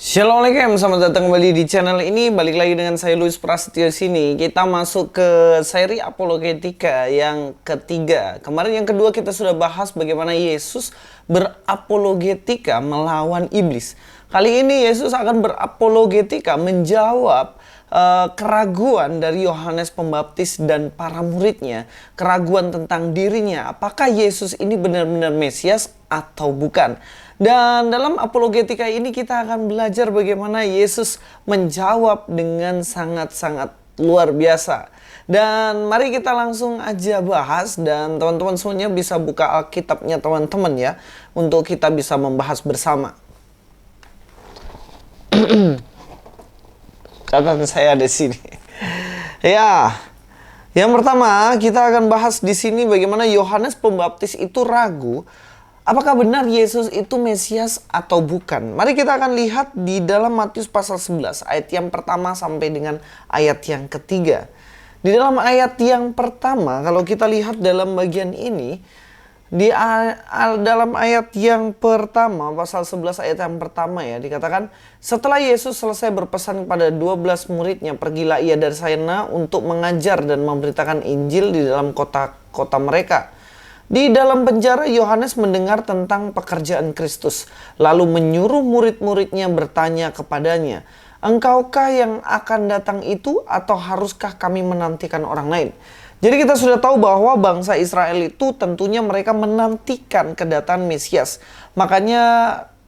Assalamualaikum, selamat datang kembali di channel ini. Balik lagi dengan saya Luis Prasetyo sini. Kita masuk ke seri apologetika yang ketiga. Kemarin yang kedua kita sudah bahas bagaimana Yesus berapologetika melawan iblis. Kali ini Yesus akan berapologetika menjawab keraguan dari Yohanes Pembaptis dan para muridnya. Keraguan tentang dirinya. Apakah Yesus ini benar-benar Mesias atau bukan? Dan dalam apologetika ini kita akan belajar bagaimana Yesus menjawab dengan sangat-sangat luar biasa. Dan mari kita langsung aja bahas, dan teman-teman semuanya bisa buka Alkitabnya teman-teman ya, untuk kita bisa membahas bersama. Catatan saya ada di sini. Ya, yang pertama kita akan bahas di sini bagaimana Yohanes Pembaptis itu ragu apakah benar Yesus itu Mesias atau bukan? Mari kita akan lihat di dalam Matius pasal 11 ayat yang pertama sampai dengan ayat yang ketiga. Di dalam ayat yang pertama, kalau kita lihat dalam bagian ini, dalam ayat yang pertama, pasal 11 ayat yang pertama ya, dikatakan, setelah Yesus selesai berpesan kepada 12 muridnya, pergilah ia dari sana untuk mengajar dan memberitakan Injil di dalam kota-kota mereka. Di dalam penjara, Yohanes mendengar tentang pekerjaan Kristus, lalu menyuruh murid-muridnya bertanya kepadanya, "Engkaukah yang akan datang itu, atau haruskah kami menantikan orang lain?" Jadi kita sudah tahu bahwa bangsa Israel itu tentunya mereka menantikan kedatangan Mesias. Makanya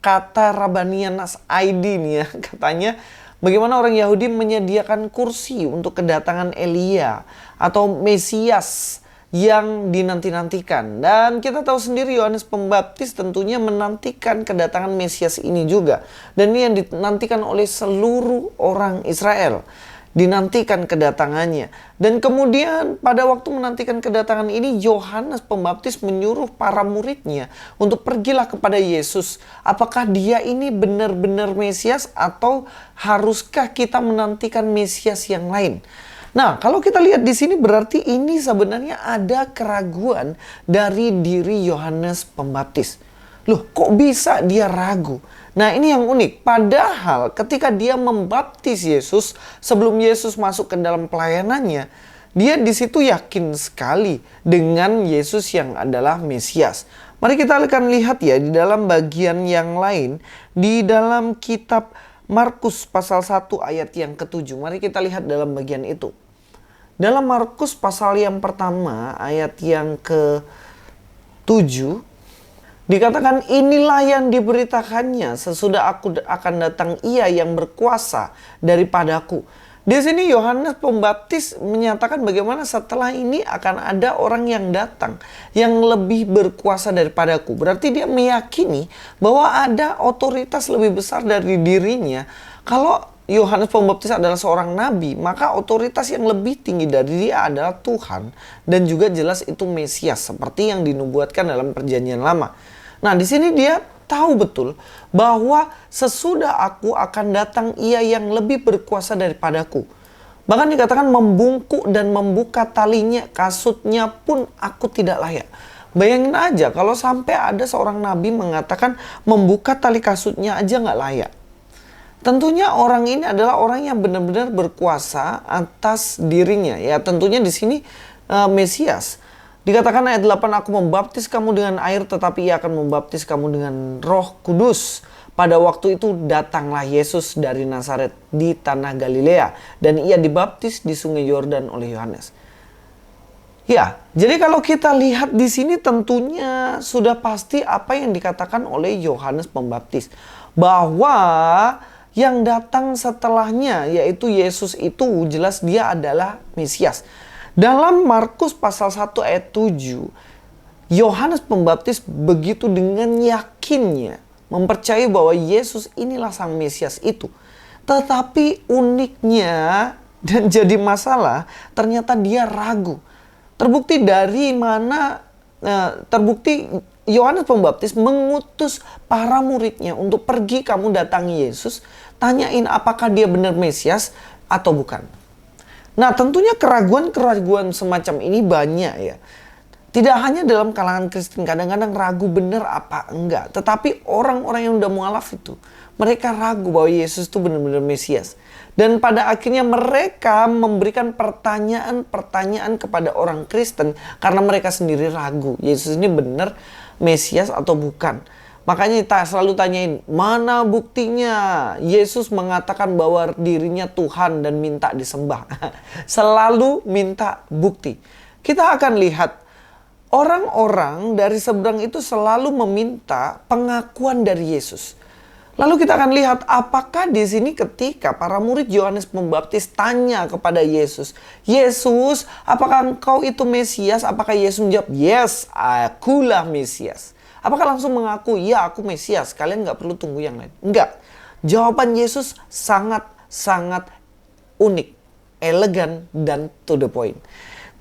kata Rabbanian Nas ID nih ya, katanya bagaimana orang Yahudi menyediakan kursi untuk kedatangan Elia atau Mesias yang dinanti-nantikan. Dan kita tahu sendiri Yohanes Pembaptis tentunya menantikan kedatangan Mesias ini juga. Dan ini yang dinantikan oleh seluruh orang Israel. Dinantikan kedatangannya. Dan kemudian pada waktu menantikan kedatangan ini, Yohanes Pembaptis menyuruh para muridnya untuk pergilah kepada Yesus. Apakah dia ini benar-benar Mesias, atau haruskah kita menantikan Mesias yang lain? Nah, kalau kita lihat di sini berarti ini sebenarnya ada keraguan dari diri Yohanes Pembaptis. Loh, kok bisa dia ragu? Nah, ini yang unik. Padahal ketika dia membaptis Yesus, sebelum Yesus masuk ke dalam pelayanannya, dia di situ yakin sekali dengan Yesus yang adalah Mesias. Mari kita akan lihat ya di dalam bagian yang lain, di dalam kitab Markus pasal 1 ayat yang ke-7. Mari kita lihat dalam bagian itu. Dalam Markus pasal yang pertama ayat yang ke-7 dikatakan, inilah yang diberitakannya, sesudah aku akan datang ia yang berkuasa daripadaku. Di sini Yohanes Pembaptis menyatakan bagaimana setelah ini akan ada orang yang datang yang lebih berkuasa daripadaku. Berarti dia meyakini bahwa ada otoritas lebih besar dari dirinya. Kalau Yohanes Pembaptis adalah seorang nabi, maka otoritas yang lebih tinggi dari dia adalah Tuhan, dan juga jelas itu Mesias seperti yang dinubuatkan dalam Perjanjian Lama. Nah, di sini dia tahu betul bahwa sesudah aku akan datang ia yang lebih berkuasa daripadaku. Bahkan dikatakan membungkuk dan membuka talinya, kasutnya pun aku tidak layak. Bayangin aja kalau sampai ada seorang nabi mengatakan membuka tali kasutnya aja nggak layak. Tentunya orang ini adalah orang yang benar-benar berkuasa atas dirinya. Ya, tentunya di sini Mesias. Dikatakan ayat 8, aku membaptis kamu dengan air, tetapi ia akan membaptis kamu dengan Roh Kudus. Pada waktu itu datanglah Yesus dari Nazaret di tanah Galilea, dan ia dibaptis di sungai Yordan oleh Yohanes. Ya, jadi kalau kita lihat di sini tentunya sudah pasti apa yang dikatakan oleh Yohanes Pembaptis, bahwa yang datang setelahnya yaitu Yesus itu jelas dia adalah Mesias. Dalam Markus pasal 1 ayat 7, Yohanes Pembaptis begitu dengan yakinnya mempercayai bahwa Yesus inilah sang Mesias itu. Tetapi uniknya dan jadi masalah, ternyata dia ragu. Terbukti dari mana? Terbukti Yohanes Pembaptis mengutus para muridnya untuk pergi kamu datangi Yesus, tanyain apakah dia benar Mesias atau bukan. Nah, tentunya keraguan-keraguan semacam ini banyak ya. Tidak hanya dalam kalangan Kristen, kadang-kadang ragu benar apa enggak. Tetapi orang-orang yang udah mualaf itu, Mereka ragu bahwa Yesus itu benar-benar Mesias. Dan pada akhirnya mereka memberikan pertanyaan-pertanyaan kepada orang Kristen karena mereka sendiri ragu. Yesus ini benar Mesias atau bukan? Makanya kita selalu tanyain, mana buktinya Yesus mengatakan bahwa dirinya Tuhan dan minta disembah? Selalu minta bukti. Kita akan lihat orang-orang dari seberang itu selalu meminta pengakuan dari Yesus. Lalu kita akan lihat apakah di sini ketika para murid Yohanes Pembaptis tanya kepada Yesus, Yesus, apakah engkau itu Mesias? Apakah Yesus menjawab, yes, akulah Mesias. Apakah langsung mengaku, ya aku Mesias, kalian nggak perlu tunggu yang lain? Enggak. Jawaban Yesus sangat unik, elegan, dan to the point.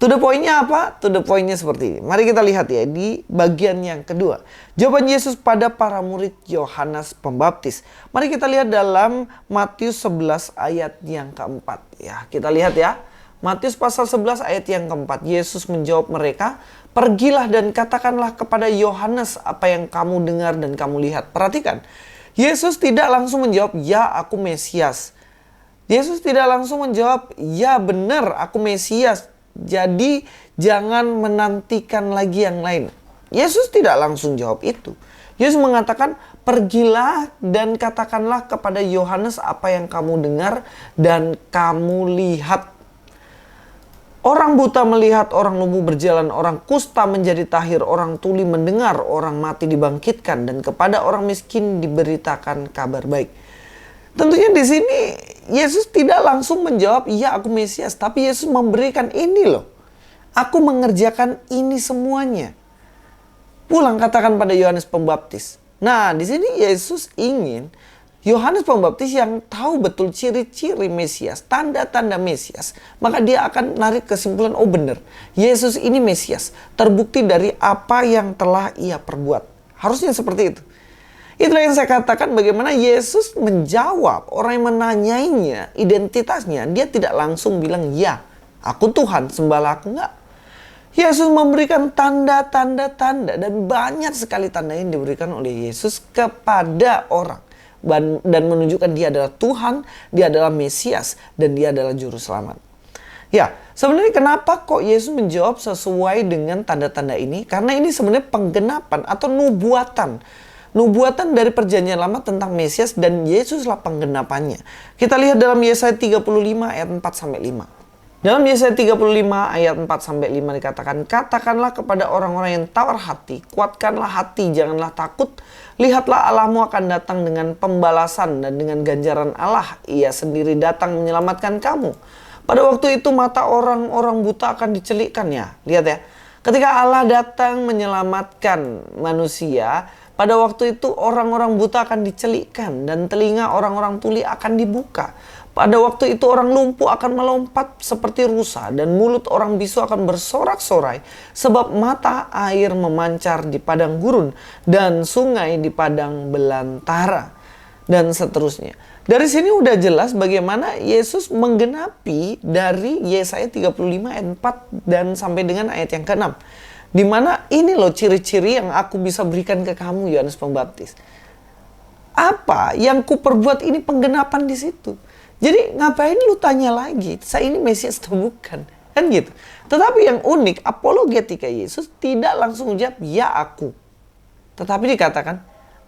To the point-nya apa? To the point-nya seperti ini. Mari kita lihat ya di bagian yang kedua. Jawaban Yesus pada para murid Yohanes Pembaptis. Mari kita lihat dalam Matius 11 ayat yang keempat. Ya, kita lihat ya. Matius pasal 11 ayat yang keempat. Yesus menjawab mereka, pergilah dan katakanlah kepada Yohanes apa yang kamu dengar dan kamu lihat. Perhatikan, Yesus tidak langsung menjawab, ya aku Mesias. Yesus tidak langsung menjawab, ya benar aku Mesias. Jadi jangan menantikan lagi yang lain. Yesus tidak langsung jawab itu. Yesus mengatakan, pergilah dan katakanlah kepada Yohanes apa yang kamu dengar dan kamu lihat. Orang buta melihat, orang lumpuh berjalan, orang kusta menjadi tahir, orang tuli mendengar, orang mati dibangkitkan, dan kepada orang miskin diberitakan kabar baik. Tentunya di sini Yesus tidak langsung menjawab, iya aku Mesias. Tapi Yesus memberikan ini loh. Aku mengerjakan ini semuanya. Pulang katakan pada Yohanes Pembaptis. Nah di sini Yesus ingin Yohanes Pembaptis yang tahu betul ciri-ciri Mesias, tanda-tanda Mesias. Maka dia akan narik kesimpulan, oh benar, Yesus ini Mesias. Terbukti dari apa yang telah ia perbuat. Harusnya seperti itu. Itulah yang saya katakan bagaimana Yesus menjawab orang yang menanyainya identitasnya. Dia tidak langsung bilang, ya aku Tuhan, sembahlah aku. Enggak. Yesus memberikan tanda-tanda dan banyak sekali tanda yang diberikan oleh Yesus kepada orang. Dan menunjukkan dia adalah Tuhan, dia adalah Mesias, dan dia adalah Juru Selamat. Ya, sebenarnya kenapa kok Yesus menjawab sesuai dengan tanda-tanda ini? Karena ini sebenarnya penggenapan atau nubuatan. Nubuatan dari perjanjian lama tentang Mesias dan Yesuslah penggenapannya. Kita lihat dalam Yesaya 35 ayat 4-5. Dalam Yesaya 35 ayat 4-5 dikatakan, katakanlah kepada orang-orang yang tawar hati, kuatkanlah hati, janganlah takut. Lihatlah Allahmu akan datang dengan pembalasan dan dengan ganjaran Allah. Ia sendiri datang menyelamatkan kamu. Pada waktu itu mata orang-orang buta akan dicelikkan ya. Lihat ya. Ketika Allah datang menyelamatkan manusia, pada waktu itu orang-orang buta akan dicelikkan dan telinga orang-orang tuli akan dibuka. Pada waktu itu orang lumpuh akan melompat seperti rusa dan mulut orang bisu akan bersorak-sorai sebab mata air memancar di padang gurun dan sungai di padang belantara dan seterusnya. Dari sini udah jelas bagaimana Yesus menggenapi dari Yesaya 35 ayat 4 dan sampai dengan ayat yang ke-6. Di mana ini loh ciri-ciri yang aku bisa berikan ke kamu Yohanes Pembaptis. Apa yang ku perbuat ini penggenapan di situ. Jadi ngapain lu tanya lagi, saya ini Mesias atau bukan? Kan gitu. Tetapi yang unik, apologetika Yesus tidak langsung menjawab, ya aku. Tetapi dikatakan,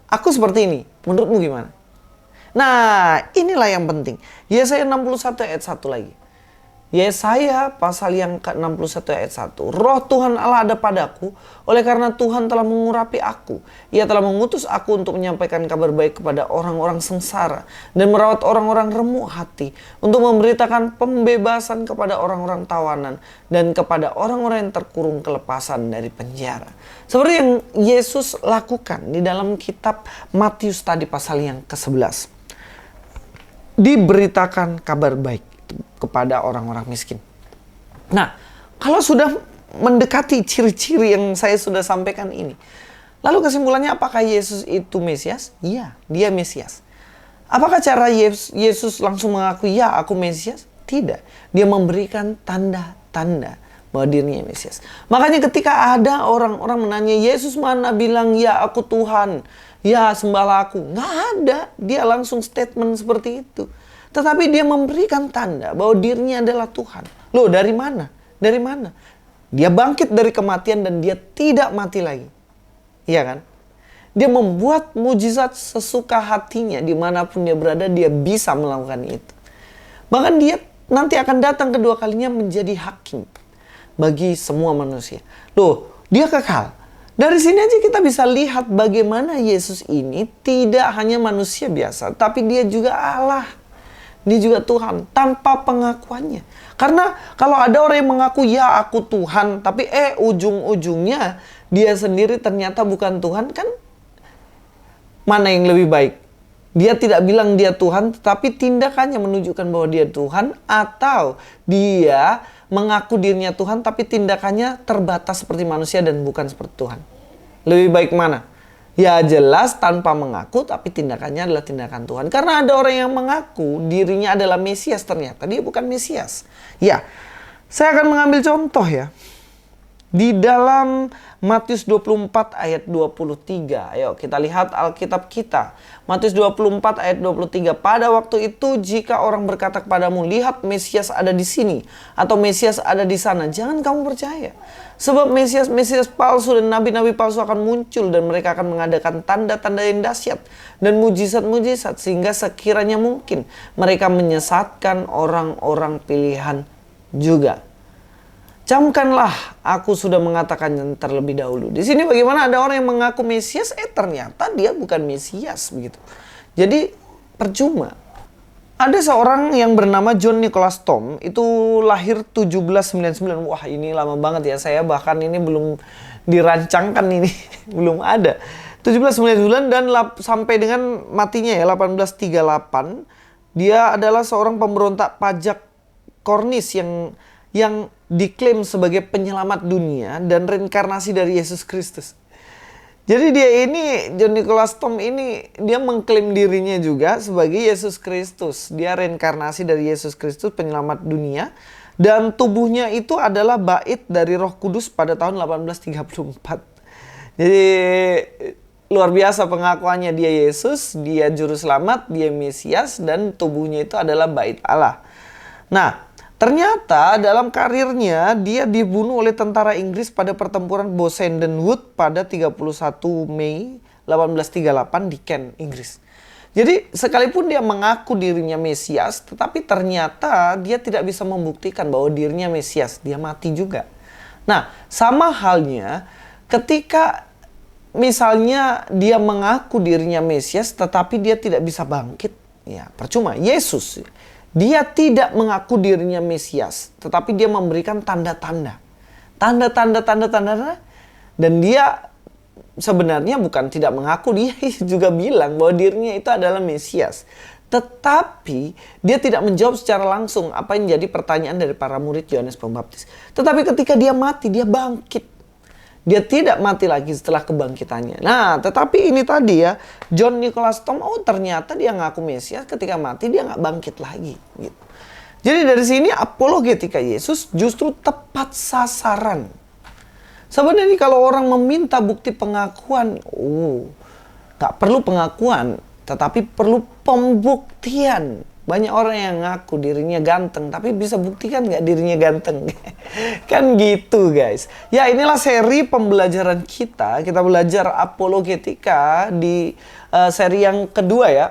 aku seperti ini, menurutmu gimana? Nah, inilah yang penting. Yesaya 61 ayat 1 lagi. Yesaya pasal yang ke-61 ayat 1. Roh Tuhan Allah ada padaku, oleh karena Tuhan telah mengurapi aku. Ia telah mengutus aku untuk menyampaikan kabar baik kepada orang-orang sengsara dan merawat orang-orang remuk hati, untuk memberitakan pembebasan kepada orang-orang tawanan dan kepada orang-orang yang terkurung kelepasan dari penjara. Seperti yang Yesus lakukan di dalam kitab Matius tadi pasal yang ke-11. Diberitakan kabar baik kepada orang-orang miskin. Nah, kalau sudah mendekati ciri-ciri yang saya sudah sampaikan ini, lalu kesimpulannya apakah Yesus itu Mesias? Iya, dia Mesias. Apakah cara Yesus langsung mengaku, ya aku Mesias? Tidak. Dia memberikan tanda-tanda bahwa dirinya Mesias. Makanya ketika ada orang-orang menanya, Yesus mana bilang, ya aku Tuhan? ya sembahlah aku. Nggak ada. Dia langsung statement seperti itu. Tetapi dia memberikan tanda bahwa dirinya adalah Tuhan. Loh, dari mana? Dari mana? Dia bangkit dari kematian dan dia tidak mati lagi. Iya kan? Dia membuat mujizat sesuka hatinya. Dimanapun dia berada, dia bisa melakukan itu. Bahkan dia nanti akan datang kedua kalinya menjadi hakim bagi semua manusia. Loh, dia kekal. Dari sini aja kita bisa lihat bagaimana Yesus ini tidak hanya manusia biasa, tapi dia juga Allah. Dia juga Tuhan tanpa pengakuannya. Karena kalau ada orang yang mengaku ya aku Tuhan, tapi ujung-ujungnya dia sendiri ternyata bukan Tuhan, kan mana yang lebih baik? Dia tidak bilang dia Tuhan, tetapi tindakannya menunjukkan bahwa dia Tuhan, atau dia mengaku dirinya Tuhan, tapi tindakannya terbatas seperti manusia dan bukan seperti Tuhan. Lebih baik mana? Ya jelas tanpa mengaku, tapi tindakannya adalah tindakan Tuhan. Karena ada orang yang mengaku dirinya adalah Mesias, ternyata dia bukan Mesias. Ya, saya akan mengambil contoh ya. Di dalam Matius 24 ayat 23. Ayo kita lihat Alkitab kita. Matius 24 ayat 23. Pada waktu itu jika orang berkata kepadamu, lihat Mesias ada di sini, atau Mesias ada di sana, jangan kamu percaya. Sebab Mesias palsu dan nabi-nabi palsu akan muncul dan mereka akan mengadakan tanda-tanda yang dahsyat dan mujizat-mujizat sehingga sekiranya mungkin mereka menyesatkan orang-orang pilihan juga. Camkanlah, aku sudah mengatakannya terlebih dahulu. Di sini bagaimana ada orang yang mengaku Mesias, ternyata dia bukan Mesias begitu. Jadi percuma. Ada seorang yang bernama John Nicholas Tom, itu lahir 1799. Wah, ini lama banget ya, saya bahkan ini belum dirancangkan ini, belum ada. 1799 dan sampai dengan matinya ya 1838, dia adalah seorang pemberontak pajak Kornis yang diklaim sebagai penyelamat dunia dan reinkarnasi dari Yesus Kristus. Jadi dia ini, John Nicholas Tom ini, dia mengklaim dirinya juga sebagai Yesus Kristus. Dia reinkarnasi dari Yesus Kristus, penyelamat dunia. Dan tubuhnya itu adalah bait dari Roh Kudus pada tahun 1834. Jadi luar biasa pengakuannya, dia Yesus, dia Juru Selamat, dia Mesias, dan tubuhnya itu adalah bait Allah. Nah, ternyata dalam karirnya dia dibunuh oleh tentara Inggris pada pertempuran Bosenden Wood pada 31 Mei 1838 di Kent, Inggris. Jadi sekalipun dia mengaku dirinya Mesias, tetapi ternyata dia tidak bisa membuktikan bahwa dirinya Mesias. Dia mati juga. Nah, sama halnya ketika misalnya dia mengaku dirinya Mesias, tetapi dia tidak bisa bangkit. Ya, percuma. Yesus, dia tidak mengaku dirinya Mesias, tetapi dia memberikan tanda-tanda. Tanda-tanda. Dan dia sebenarnya bukan tidak mengaku, dia juga bilang bahwa dirinya itu adalah Mesias. Tetapi dia tidak menjawab secara langsung apa yang jadi pertanyaan dari para murid Yohanes Pembaptis. Tetapi ketika dia mati, dia bangkit. Dia tidak mati lagi setelah kebangkitannya. Nah, tetapi ini tadi ya, John Nicholas Tom, ternyata dia ngaku Mesias, ketika mati dia nggak bangkit lagi. Gitu. Jadi dari sini apologetika Yesus justru tepat sasaran. Sebenarnya kalau orang meminta bukti pengakuan, nggak perlu pengakuan, tetapi perlu pembuktian. Banyak orang yang ngaku dirinya ganteng, tapi bisa buktikan nggak dirinya ganteng? Kan gitu guys. Ya, inilah seri pembelajaran kita. Kita belajar apologetika di seri yang kedua ya.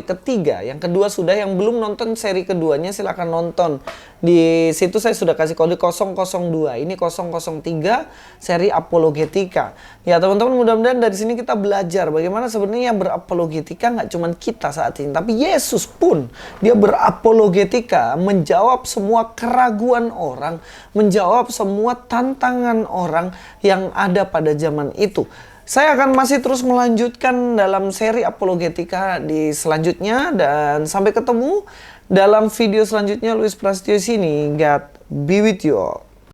Ketiga. Yang kedua sudah, yang belum nonton seri keduanya silakan nonton. Di situ saya sudah kasih kode 002. Ini 003 seri apologetika. Ya teman-teman, mudah-mudahan dari sini kita belajar bagaimana sebenarnya berapologetika nggak cuma kita saat ini, tapi Yesus pun dia berapologetika, menjawab semua keraguan orang, menjawab semua tantangan orang yang ada pada zaman itu. Saya akan masih terus melanjutkan dalam seri apologetika di selanjutnya, dan sampai ketemu dalam video selanjutnya. Luis Prasetyo sini. God be with you all.